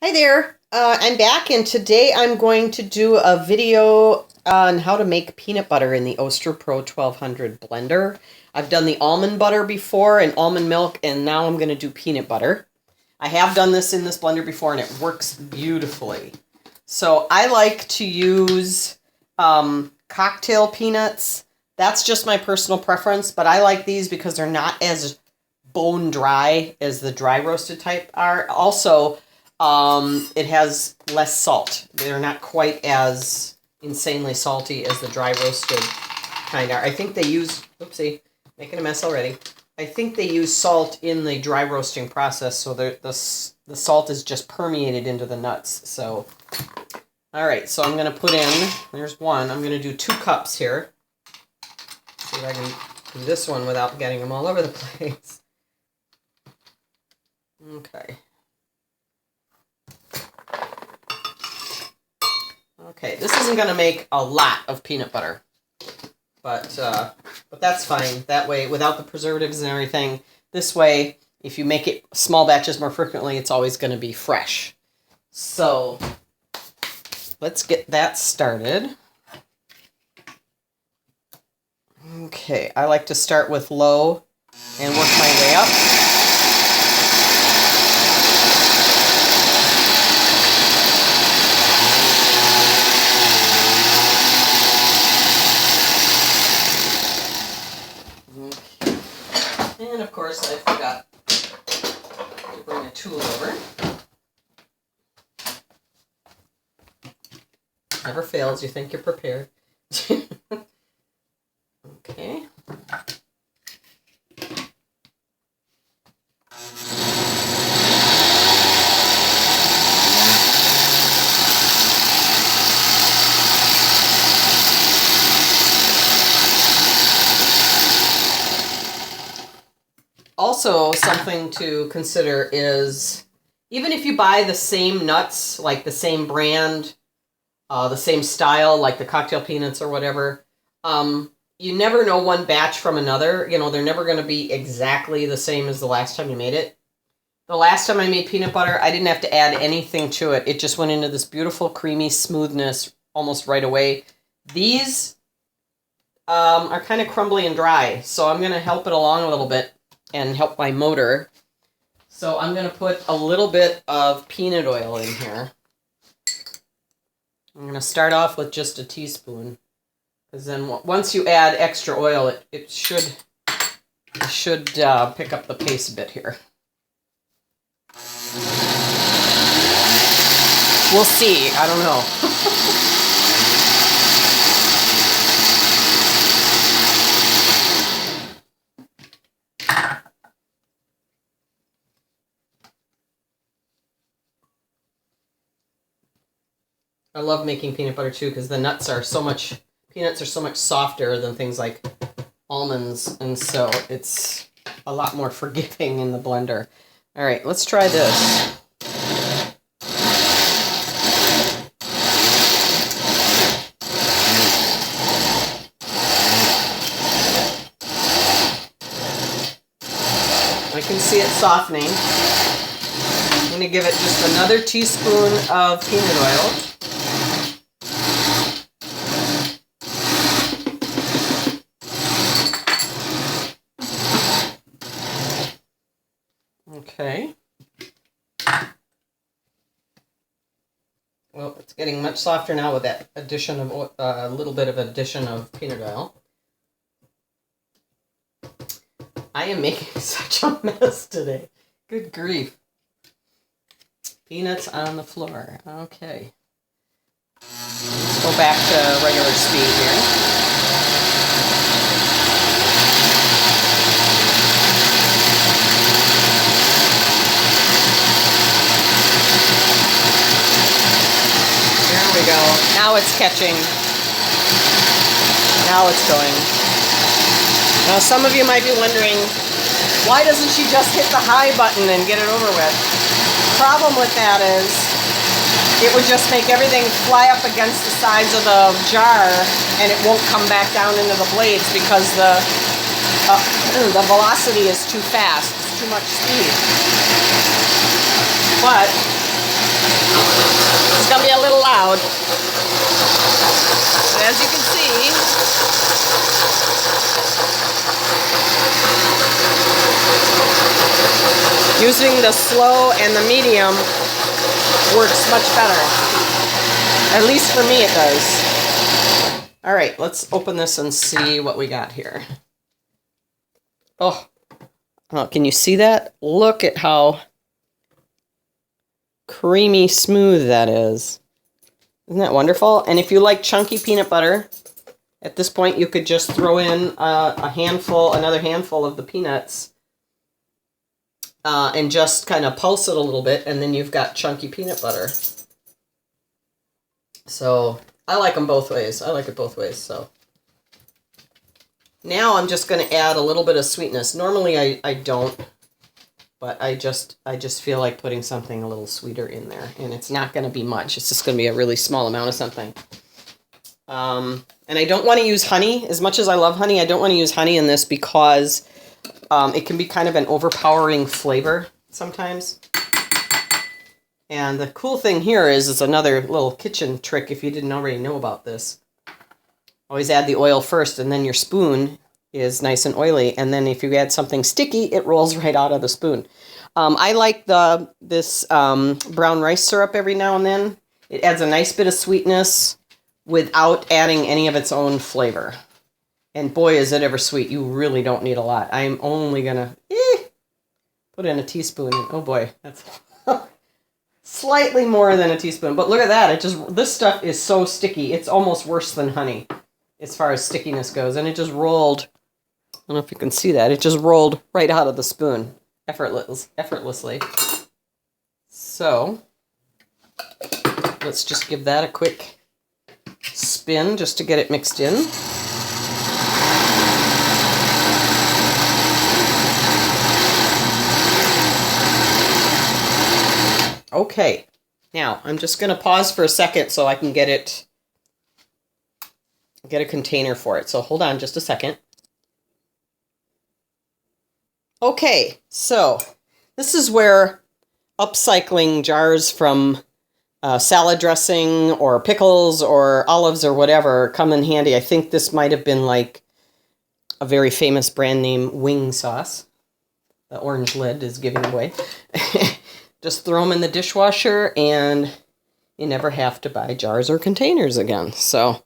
Hi there, I'm back and today I'm going to do a video on how to make peanut butter in the Oster Pro 1200 blender. I've done the almond butter before and almond milk, and now I'm going to do peanut butter. I have done this in this blender before and it works beautifully. So I like to use cocktail peanuts. That's just my personal preference, but I like these because they're not as bone dry as the dry roasted type are. Also, it has less salt. They're not quite as insanely salty as the dry roasted kind are. I think they use, oopsie, making a mess already. I think they use salt in the dry roasting process, so the salt is just permeated into the nuts. So, all right, so I'm going to put in, there's one. I'm going to do 2 cups here. See if I can do this one without getting them all over the place. Okay. Okay, this isn't going to make a lot of peanut butter, but that's fine. That way, without the preservatives and everything, this way, if you make it small batches more frequently, it's always going to be fresh. So, let's get that started. Okay, I like to start with low and work my way up. And of course, I forgot to bring a tool over. Never fails, you think you're prepared. Okay. Also, something to consider is, even if you buy the same nuts, like the same brand, the same style, like the cocktail peanuts or whatever, you never know one batch from another. You know, they're never going to be exactly the same as the last time you made it. The last time I made peanut butter, I didn't have to add anything to it. It just went into this beautiful creamy smoothness almost right away. These are kind of crumbly and dry, so I'm going to help it along a little bit and help my motor. So I'm going to put a little bit of peanut oil in here. I'm going to start off with just a teaspoon, because then once you add extra oil, it should pick up the pace a bit here. We'll see. I don't know. I love making peanut butter too, because the peanuts are so much softer than things like almonds, and so it's a lot more forgiving in the blender. All right, let's try this. I can see it softening. I'm going to give it just another teaspoon of peanut oil. Okay. Well, it's getting much softer now with that addition of a little bit of addition of peanut oil. I am making such a mess today. Good grief. Peanuts on the floor. Okay. Let's go back to regular speed here. There we go. Now it's catching. Now it's going. Now some of you might be wondering, why doesn't she just hit the high button and get it over with? The problem with that is it would just make everything fly up against the sides of the jar, and it won't come back down into the blades because the velocity is too fast. It's too much speed. But loud. But as you can see, using the slow and the medium works much better. At least for me it does. All right, let's open this and see what we got here. Oh, can you see that? Look at how creamy smooth that is. Isn't that wonderful? And if you like chunky peanut butter, at this point you could just throw in another handful of the peanuts and just kind of pulse it a little bit, and then you've got chunky peanut butter. So I like them both ways. I like it both ways. So now I'm just going to add a little bit of sweetness. Normally I don't, but I just feel like putting something a little sweeter in there, and it's not going to be much. It's just going to be a really small amount of something. And I don't want to use honey. As much as I love honey, I don't want to use honey in this because it can be kind of an overpowering flavor sometimes. And the cool thing here is it's another little kitchen trick if you didn't already know about this. Always add the oil first, and then your spoon is nice and oily. And then if you add something sticky, it rolls right out of the spoon. I like this brown rice syrup every now and then. It adds a nice bit of sweetness without adding any of its own flavor. And boy, is it ever sweet. You really don't need a lot. I'm only going to put in a teaspoon. And, oh boy, that's slightly more than a teaspoon. But look at that. This stuff is so sticky. It's almost worse than honey as far as stickiness goes. And it just rolled. I don't know if you can see that. It just rolled right out of the spoon effortlessly. So let's just give that a quick spin just to get it mixed in. Okay, now I'm just going to pause for a second so I can get a container for it. So hold on just a second. Okay, so this is where upcycling jars from salad dressing or pickles or olives or whatever come in handy. I think this might have been like a very famous brand name wing sauce. The orange lid is giving away. Just throw them in the dishwasher and you never have to buy jars or containers again. So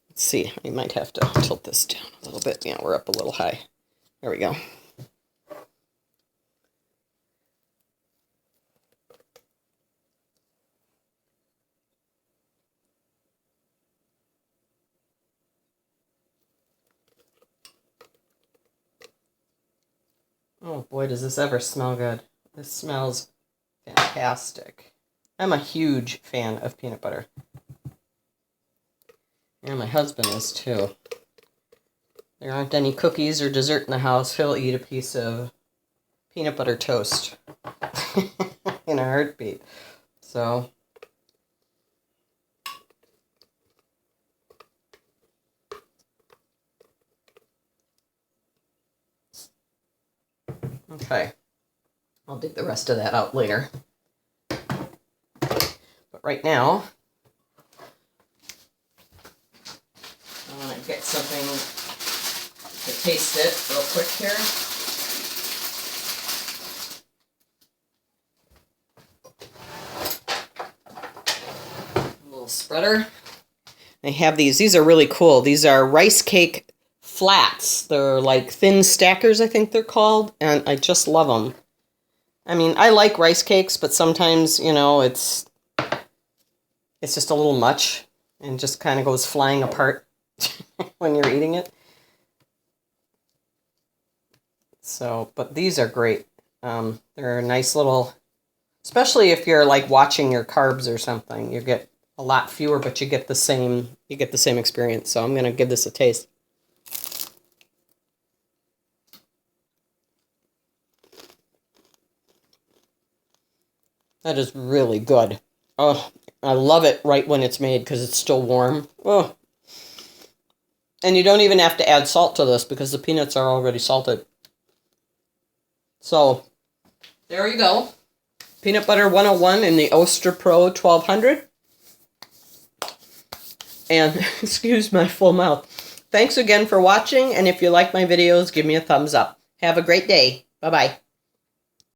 let's see, I might have to tilt this down a little bit. Yeah, we're up a little high. There we go. Oh boy, does this ever smell good. This smells fantastic. I'm a huge fan of peanut butter. And my husband is too. There aren't any cookies or dessert in the house. He'll eat a piece of peanut butter toast in a heartbeat. So okay. I'll dig the rest of that out later. But right now, I want to get something to taste it real quick here. A little spreader. They have these. These are really cool. These are rice cake flats. They're like thin stackers, I think they're called, and I just love them. I mean, I like rice cakes, but sometimes, you know, it's just a little much and just kind of goes flying apart when you're eating it. So, but these are great. They're a nice little, especially if you're like watching your carbs or something. You get a lot fewer, but you get the same experience. So I'm going to give this a taste. That is really good. Oh, I love it right when it's made because it's still warm. Oh. And you don't even have to add salt to this because the peanuts are already salted. So, there you go. Peanut Butter 101 in the Oster Pro 1200. And excuse my full mouth. Thanks again for watching, and if you like my videos, give me a thumbs up. Have a great day. Bye-bye.